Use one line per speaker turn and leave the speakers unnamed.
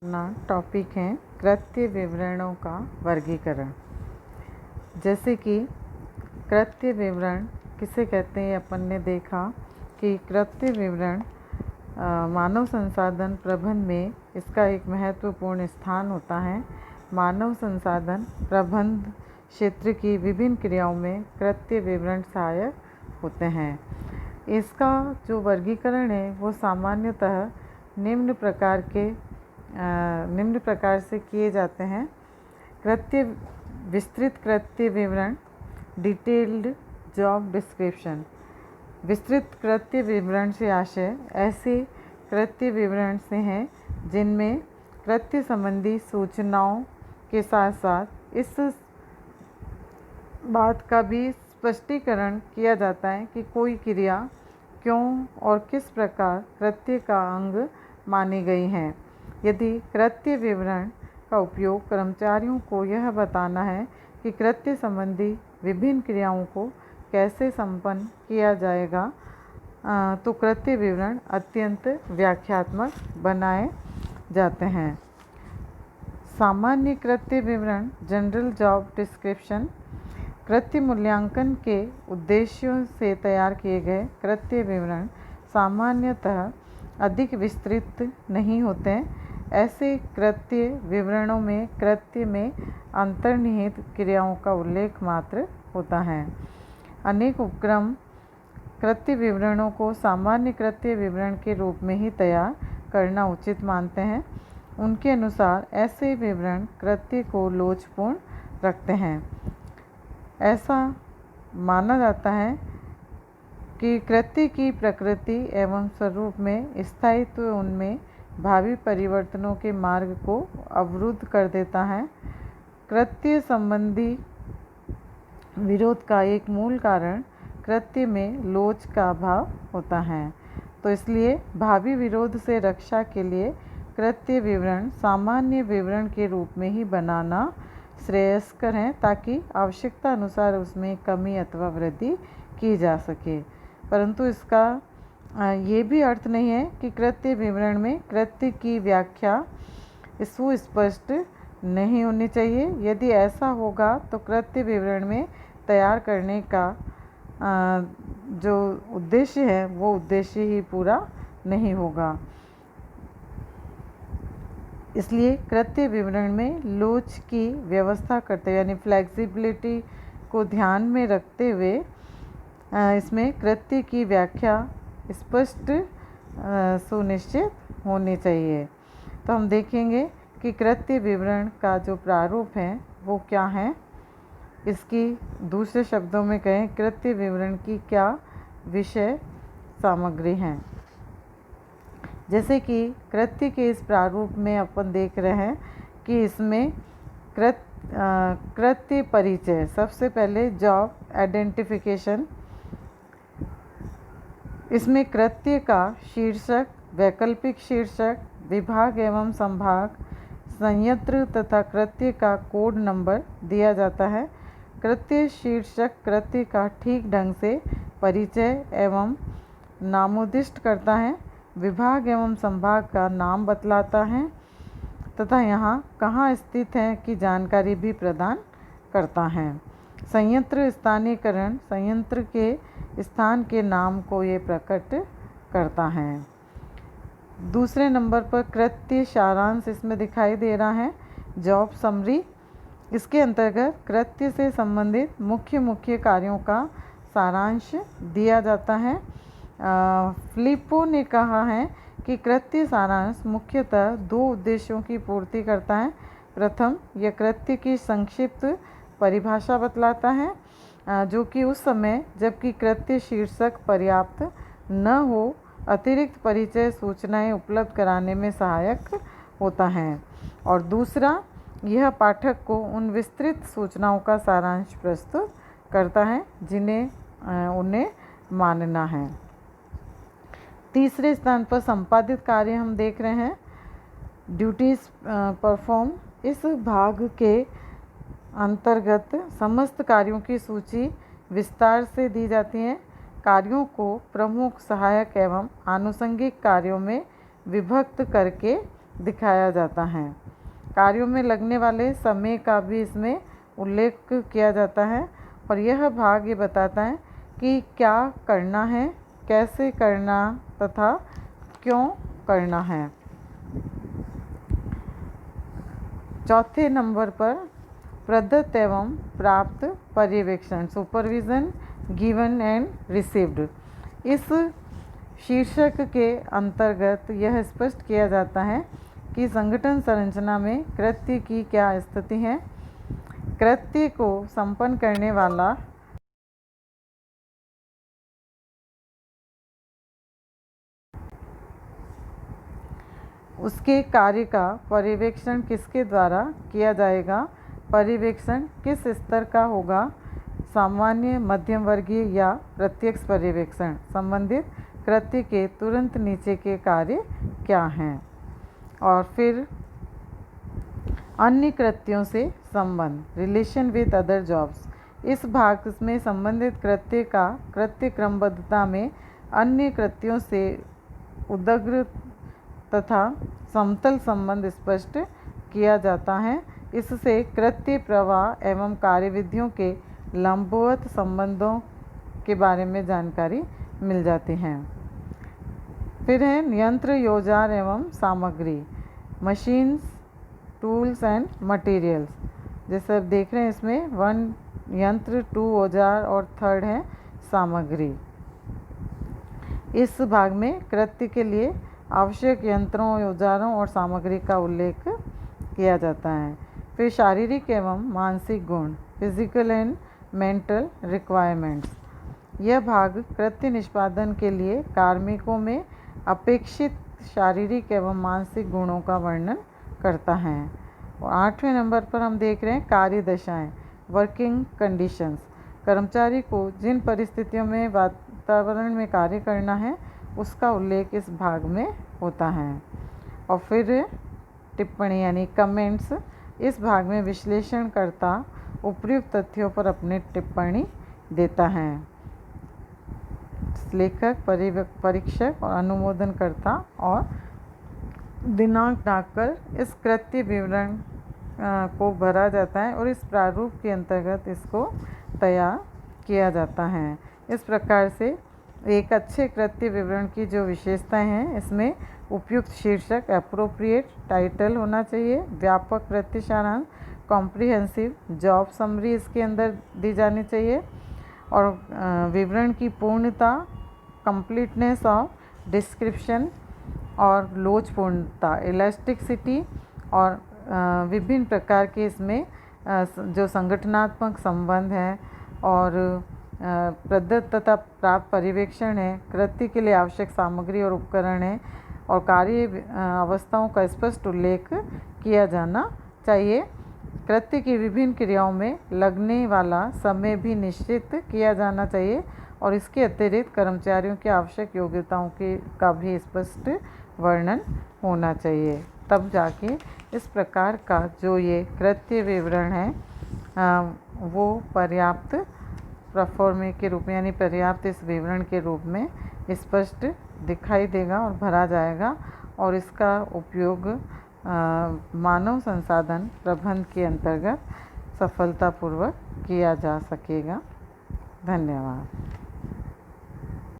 अपना टॉपिक है कृत्य विवरणों का वर्गीकरण। जैसे कि कृत्य विवरण किसे कहते हैं, अपन ने देखा कि कृत्य विवरण मानव संसाधन प्रबंधन में इसका एक महत्वपूर्ण स्थान होता है। मानव संसाधन प्रबंधन क्षेत्र की विभिन्न क्रियाओं में कृत्य विवरण सहायक होते हैं। इसका जो वर्गीकरण है वो सामान्यतः निम्न प्रकार से किए जाते हैं। विस्तृत कृत्य विवरण, डिटेल्ड जॉब डिस्क्रिप्शन। विस्तृत कृत्य विवरण से आशय ऐसे कृत्य विवरण से हैं जिनमें कृत्य संबंधी सूचनाओं के साथ साथ इस बात का भी स्पष्टीकरण किया जाता है कि कोई क्रिया क्यों और किस प्रकार कृत्य का अंग मानी गई है। यदि कृत्य विवरण का उपयोग कर्मचारियों को यह बताना है कि कृत्य संबंधी विभिन्न क्रियाओं को कैसे संपन्न किया जाएगा, तो कृत्य विवरण अत्यंत व्याख्यात्मक बनाए जाते हैं। सामान्य कृत्य विवरण, जनरल जॉब डिस्क्रिप्शन, कृत्य मूल्यांकन के उद्देश्यों से तैयार किए गए कृत्य विवरण सामान्यतः अधिक विस्तृत नहीं होते हैं। ऐसे कृत्य विवरणों में कृत्य में अंतर्निहित क्रियाओं का उल्लेख मात्र होता है। अनेक उपक्रम कृत्य विवरणों को सामान्य कृत्य विवरण के रूप में ही तैयार करना उचित मानते हैं। उनके अनुसार ऐसे विवरण कृत्य को लोचपूर्ण रखते हैं। ऐसा माना जाता है कि कृत्य की प्रकृति एवं स्वरूप में स्थायित्व उनमें भावी परिवर्तनों के मार्ग को अवरुद्ध कर देता है। कृत्य संबंधी विरोध का एक मूल कारण कृत्य में लोच का अभाव होता है। तो इसलिए भावी विरोध से रक्षा के लिए कृत्य विवरण सामान्य विवरण के रूप में ही बनाना श्रेयस्कर है, ताकि आवश्यकता अनुसार उसमें कमी अथवा वृद्धि की जा सके। परंतु इसका ये भी अर्थ नहीं है कि कृत्य विवरण में कृत्य की व्याख्या सुस्पष्ट नहीं होनी चाहिए। यदि ऐसा होगा तो कृत्य विवरण में तैयार करने का जो उद्देश्य है वो उद्देश्य ही पूरा नहीं होगा। इसलिए कृत्य विवरण में लोच की व्यवस्था करते हुए, यानी फ्लेक्सिबिलिटी को ध्यान में रखते हुए इसमें कृत्य की व्याख्या स्पष्ट सुनिश्चित होनी चाहिए। तो हम देखेंगे कि कृत्य विवरण का जो प्रारूप है वो क्या है। इसकी दूसरे शब्दों में कहें, कृत्य विवरण की क्या विषय सामग्री हैं। जैसे कि कृत्य के इस प्रारूप में अपन देख रहे हैं कि इसमें कृत्य परिचय, सबसे पहले जॉब आइडेंटिफिकेशन। इसमें कृत्य का शीर्षक, वैकल्पिक शीर्षक, विभाग एवं संभाग, संयंत्र तथा कृत्य का कोड नंबर दिया जाता है। कृत्य शीर्षक कृत्य का ठीक ढंग से परिचय एवं नामोदिष्ट करता है। विभाग एवं संभाग का नाम बतलाता है तथा यहाँ कहाँ स्थित है की जानकारी भी प्रदान करता है। संयंत्र स्थानीयकरण, संयंत्र के स्थान के नाम को ये प्रकट करता है। दूसरे नंबर पर कृत्य सारांश इसमें दिखाई दे रहा है, जॉब समरी। इसके अंतर्गत कृत्य से संबंधित मुख्य कार्यों का सारांश दिया जाता है। फिलिपो ने कहा है कि कृत्य सारांश मुख्यतः दो उद्देश्यों की पूर्ति करता है। प्रथम, यह कृत्य की संक्षिप्त परिभाषा बतलाता है, जो कि उस समय जबकि कृत्य शीर्षक पर्याप्त न हो अतिरिक्त परिचय सूचनाएं उपलब्ध कराने में सहायक होता है। और दूसरा, यह पाठक को उन विस्तृत सूचनाओं का सारांश प्रस्तुत करता है जिन्हें उन्हें मानना है। तीसरे स्थान पर संपादित कार्य हम देख रहे हैं, ड्यूटीज परफॉर्म। इस भाग के अंतर्गत समस्त कार्यों की सूची विस्तार से दी जाती है। कार्यों को प्रमुख, सहायक एवं आनुषंगिक कार्यों में विभक्त करके दिखाया जाता है। कार्यों में लगने वाले समय का भी इसमें उल्लेख किया जाता है और यह भाग ये बताता है कि क्या करना है, कैसे करना तथा क्यों करना है। चौथे नंबर पर प्रदत्त एवं प्राप्त पर्यवेक्षण, सुपरविज़न गिवन एंड रिसीव्ड। इस शीर्षक के अंतर्गत यह स्पष्ट किया जाता है कि संगठन संरचना में कृत्य की क्या स्थिति है, कृत्य को संपन्न करने वाला उसके कार्य का पर्यवेक्षण किसके द्वारा किया जाएगा, पर्यवेक्षण किस स्तर का होगा, सामान्य, मध्यम वर्गीय या प्रत्यक्ष पर्यवेक्षण, संबंधित कृत्य के तुरंत नीचे के कार्य क्या हैं, और फिर अन्य कृत्यों से संबंध, रिलेशन विद अदर जॉब्स। इस भाग में संबंधित कृत्य का कृत्य क्रमबद्धता में अन्य कृत्यों से उदग्र तथा समतल संबंध स्पष्ट किया जाता है। इससे कृत्य प्रवाह एवं कार्यविधियों के लंबवत संबंधों के बारे में जानकारी मिल जाती है। फिर है यंत्र, औजार एवं सामग्री, मशीन्स, टूल्स एंड मटेरियल्स। जैसे आप देख रहे हैं इसमें 1 यंत्र, 2 औजार और 3rd है सामग्री। इस भाग में कृत्य के लिए आवश्यक यंत्रों, औजारों और सामग्री का उल्लेख किया जाता है। फिर शारीरिक एवं मानसिक गुण, फिजिकल एंड मेंटल रिक्वायरमेंट्स। यह भाग कृत्य निष्पादन के लिए कार्मिकों में अपेक्षित शारीरिक एवं मानसिक गुणों का वर्णन करता है। और 8वें नंबर पर हम देख रहे हैं कार्य दशाएँ, वर्किंग कंडीशंस। कर्मचारी को जिन परिस्थितियों में वातावरण में कार्य करना है उसका उल्लेख इस भाग में होता है। और फिर टिप्पणी यानी कमेंट्स। इस भाग में विश्लेषणकर्ता उपयुक्त तथ्यों पर अपनी टिप्पणी देता है। लेखक, परीक्षक और अनुमोदनकर्ता और दिनांक डालकर इस कृत्य विवरण को भरा जाता है और इस प्रारूप के अंतर्गत इसको तैयार किया जाता है। इस प्रकार से एक अच्छे कृत्य विवरण की जो विशेषताएं हैं, इसमें उपयुक्त शीर्षक, एप्रोप्रिएट टाइटल होना चाहिए, व्यापक कृत्य सारांश, कॉम्प्रिहेंसिव जॉब समरी इसके अंदर दी जानी चाहिए, और विवरण की पूर्णता, कंप्लीटनेस ऑफ डिस्क्रिप्शन और लोचपूर्णता, इलास्टिसिटी, और विभिन्न प्रकार के इसमें जो संगठनात्मक संबंध हैं और प्रदत्त तथा प्राप्त पर्यवेक्षण है, कृत्य के लिए आवश्यक सामग्री और उपकरण है, और कार्य अवस्थाओं का स्पष्ट उल्लेख किया जाना चाहिए। कृत्य की विभिन्न क्रियाओं में लगने वाला समय भी निश्चित किया जाना चाहिए और इसके अतिरिक्त कर्मचारियों की आवश्यक योग्यताओं का भी स्पष्ट वर्णन होना चाहिए। तब जाके इस प्रकार का जो ये कृत्य विवरण है वो पर्याप्त प्रोफॉर्मे के रूप में यानी पर्याप्त इस विवरण के रूप में स्पष्ट दिखाई देगा और भरा जाएगा, और इसका उपयोग मानव संसाधन प्रबंधन के अंतर्गत सफलतापूर्वक किया जा सकेगा। धन्यवाद।